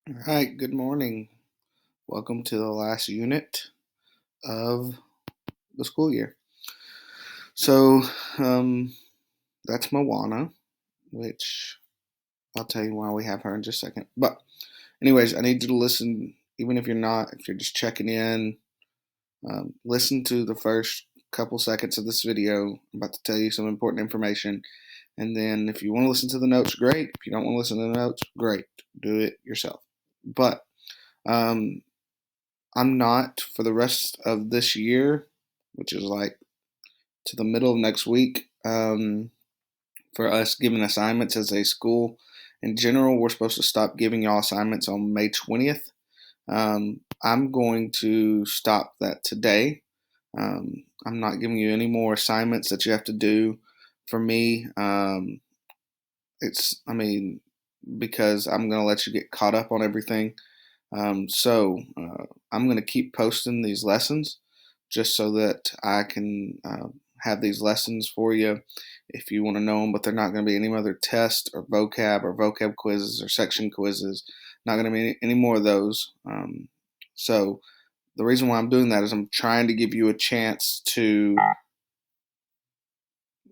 All right, good morning. Welcome to the last unit of the school year. So, um, that's Moana, which I'll tell you why we have her in just a second. But, anyways, I need you to listen, even if you're not, if you're just checking in, listen to the first couple seconds of this video. I'm about to tell you some important information. And then, if you want to listen to the notes, great. If you don't want to listen to the notes, great. Do it yourself. But, um, I'm not for the rest of this year, which is like to the middle of next week, for us giving assignments as a school. In general, we're supposed to stop giving y'all assignments on May 20th. I'm going to stop that today. I'm not giving you any more assignments that you have to do for me. Because I'm going to let you get caught up on everything. I'm going to keep posting these lessons just so that I can have these lessons for you if you want to know them, but they're not going to be any other test or vocab quizzes or section quizzes. Not going to be any more of those. So the reason why I'm doing that is I'm trying to give you a chance to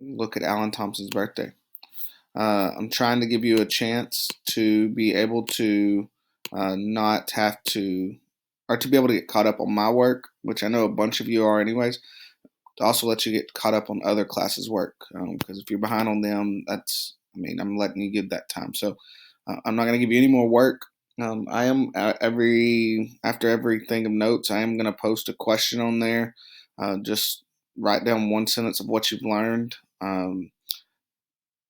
look at Alan Thompson's birthday. I'm trying to give you a chance to be able to not have to, or to be able to get caught up on my work, which I know a bunch of you are anyways, to also let you get caught up on other classes' work. Because if you're behind on them, I'm letting you get that time. So I'm not going to give you any more work. I am after every thing of notes, I am going to post a question on there. Just write down one sentence of what you've learned.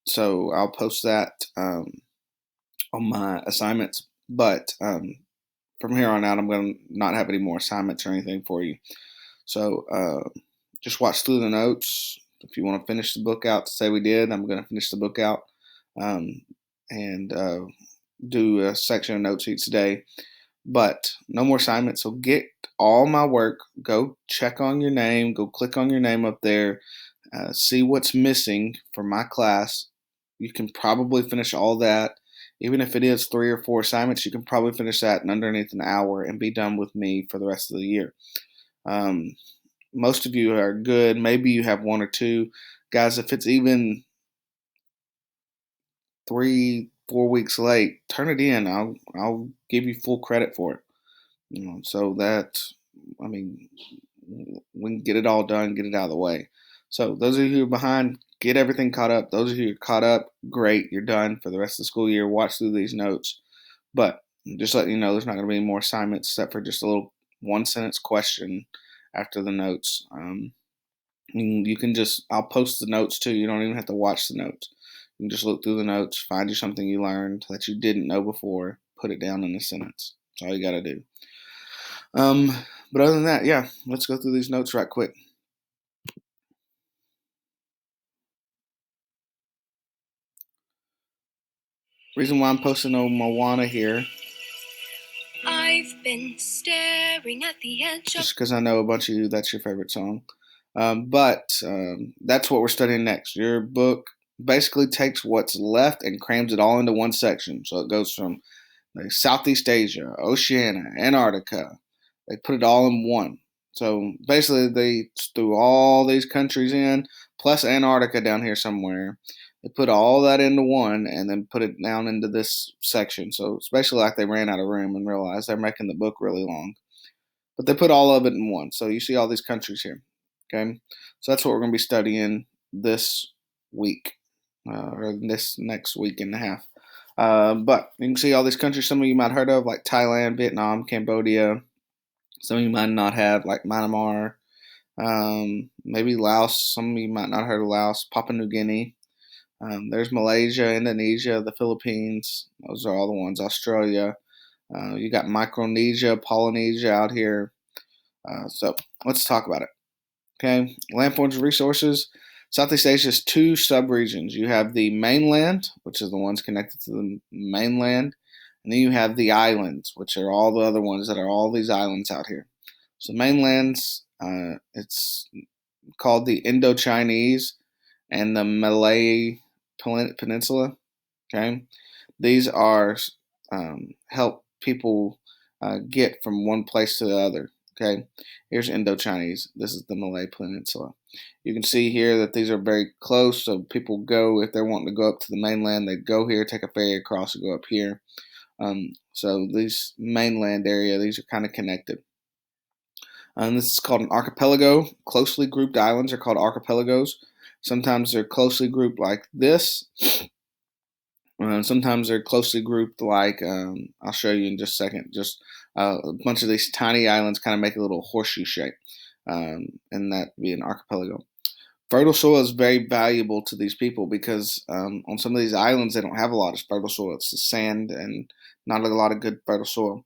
So I'll post that on my assignments. But from here on out, I'm going to not have any more assignments or anything for you. So just watch through the notes. If you want to finish the book out to say we did, I'm going to finish the book out and do a section of notes each day. But no more assignments. So get all my work. Go check on your name. Go click on your name up there. See what's missing for my class. You can probably finish all that. Even if it is 3 or 4 assignments, you can probably finish that in underneath an hour and be done with me for the rest of the year. Most of you are good. Maybe you have 1 or 2. Guys, if it's even 3, 4 weeks late, turn it in. I'll give you full credit for it. So that, I mean, we can get it all done, get it out of the way. So those of you who are behind, get everything caught up. Those of you who are caught up, great, you're done for the rest of the school year. Watch through these notes. But just letting you know, there's not going to be any more assignments except for just a little one sentence question after the notes. You can just, I'll post the notes too. You don't even have to watch the notes. You can just look through the notes, find you something you learned that you didn't know before, put it down in a sentence. That's all you got to do. But other than that, yeah, let's go through these notes right quick. Reason why I'm posting on Moana here. I've been staring at the edge. Just because I know a bunch of you, that's your favorite song. But that's what we're studying next. Your book basically takes what's left and crams it all into one section. So it goes from Southeast Asia, Oceania, Antarctica. They put it all in one. So basically, they threw all these countries in, plus Antarctica down here somewhere. They put all that into one and then put it down into this section. So it's basically like they ran out of room and realized they're making the book really long. But they put all of it in one. So you see all these countries here. Okay? So that's what we're going to be studying this week, or this next week and a half. But you can see all these countries some of you might have heard of, like Thailand, Vietnam, Cambodia. Some of you might not have, like Myanmar, maybe Laos. Some of you might not have heard of Laos, Papua New Guinea. There's Malaysia, Indonesia, the Philippines. Those are all the ones. Australia. You got Micronesia, Polynesia out here. So let's talk about it. Okay, landforms and resources. Southeast Asia is 2 subregions. You have the mainland, which is the ones connected to the mainland, and then you have the islands, which are all the other ones that are all these islands out here. So mainlands, it's called the Indo-Chinese and the Malay Peninsula. Okay, these are help people get from one place to the other. Okay, here's Indochinese. This is the Malay Peninsula. You can see here that these are very close, so people go, if they're wanting to go up to the mainland, they go here, take a ferry across, and go up here. So these mainland area, these are kind of connected. This is called an archipelago. Closely grouped islands are called archipelagos. Sometimes they're closely grouped like this. Sometimes they're closely grouped like, I'll show you in just a second. Just a bunch of these tiny islands kind of make a little horseshoe shape, and that would be an archipelago. Fertile soil is very valuable to these people because on some of these islands they don't have a lot of fertile soil. It's the sand and not a lot of good fertile soil.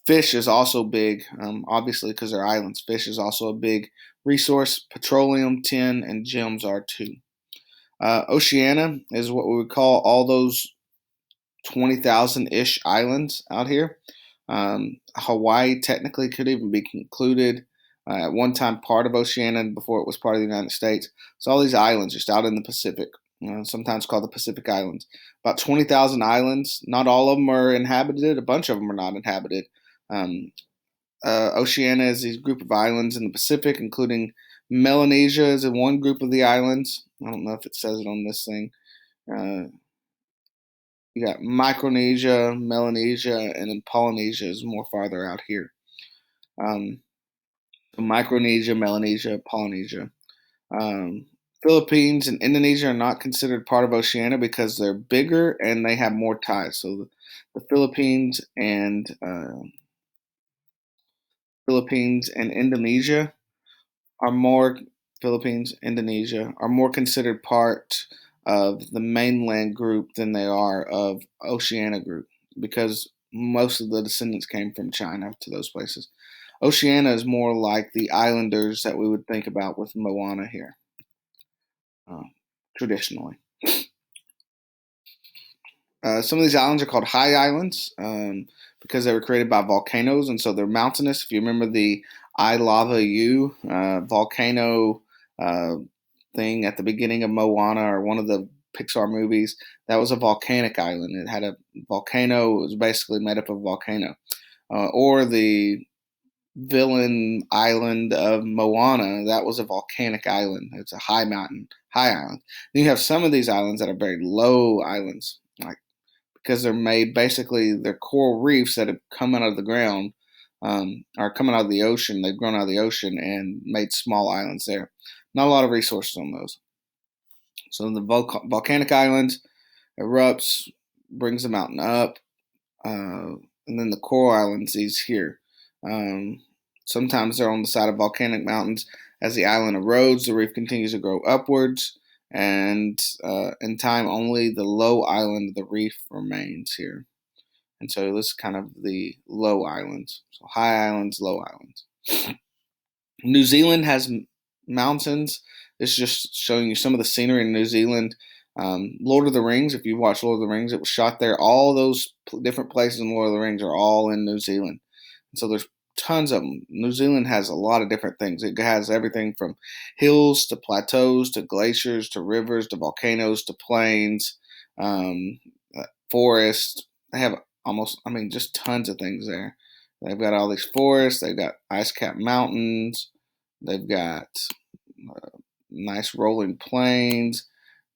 Fish is also big, obviously because they're islands. Fish is also a big resource. Petroleum, tin, and gems are too. Oceania is what we would call all those 20,000-ish islands out here. Hawaii technically could even be included. At one time part of Oceania before it was part of the United States. So all these islands just out in the Pacific, sometimes called the Pacific Islands. About 20,000 islands. Not all of them are inhabited. A bunch of them are not inhabited. Oceania is a group of islands in the Pacific, including Melanesia is in one group of the islands. I don't know if it says it on this thing. You got Micronesia, Melanesia, and then Polynesia is more farther out here. Micronesia, Melanesia, Polynesia. Philippines and Indonesia are not considered part of Oceania because they're bigger and they have more ties. So the Philippines and Indonesia are more Indonesia are more considered part of the mainland group than they are of Oceania group because most of the descendants came from China to those places. Oceania is more like the islanders that we would think about with Moana here, traditionally. Some of these islands are called high islands because they were created by volcanoes, and so they're mountainous. If you remember the I Lava You volcano thing at the beginning of Moana or one of the Pixar movies, that was a volcanic island. It had a volcano. It was basically made up of a volcano. Or the villain island of Moana, that was a volcanic island. It's a high mountain, high island. Then you have some of these islands that are very low islands, like because they're made basically they're coral reefs that have come out of the ground, are coming out of the ocean. They've grown out of the ocean and made small islands there. Not a lot of resources on those. So the volcanic islands erupts, brings the mountain up, and then the coral islands, these here. Sometimes they're on the side of volcanic mountains. As the island erodes, the reef continues to grow upwards, and in time, only the low island of the reef remains here. And so this is kind of the low islands. So high islands, low islands. New Zealand has mountains. This is just showing you some of the scenery in New Zealand. Lord of the Rings, if you watch Lord of the Rings, it was shot there. All those different places in Lord of the Rings are all in New Zealand. And so there's tons of them. New Zealand has a lot of different things. It has everything from hills to plateaus to glaciers to rivers to volcanoes to plains, forests. They have just tons of things there. They've got all these forests. They've got ice-capped mountains. They've got nice rolling plains.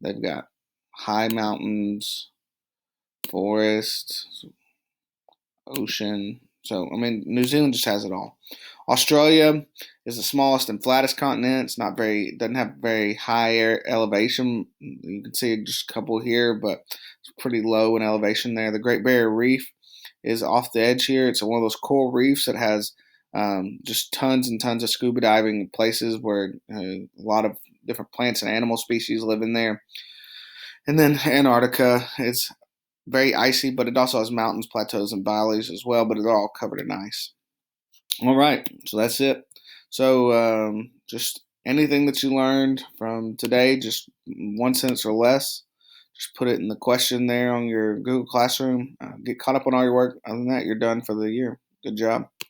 They've got high mountains, forest, ocean. So, New Zealand just has it all. Australia is the smallest and flattest continent. Doesn't have very high elevation. You can see just a couple here, but it's pretty low in elevation there. The Great Barrier Reef is off the edge here. It's one of those coral reefs that has just tons and tons of scuba diving places where a lot of different plants and animal species live in there. And then Antarctica is very icy, but it also has mountains, plateaus, and valleys as well, but they're all covered in ice. All right, so that's it. So just anything that you learned from today, just one sentence or less, just put it in the question there on your Google Classroom. Get caught up on all your work. Other than that, you're done for the year. Good job.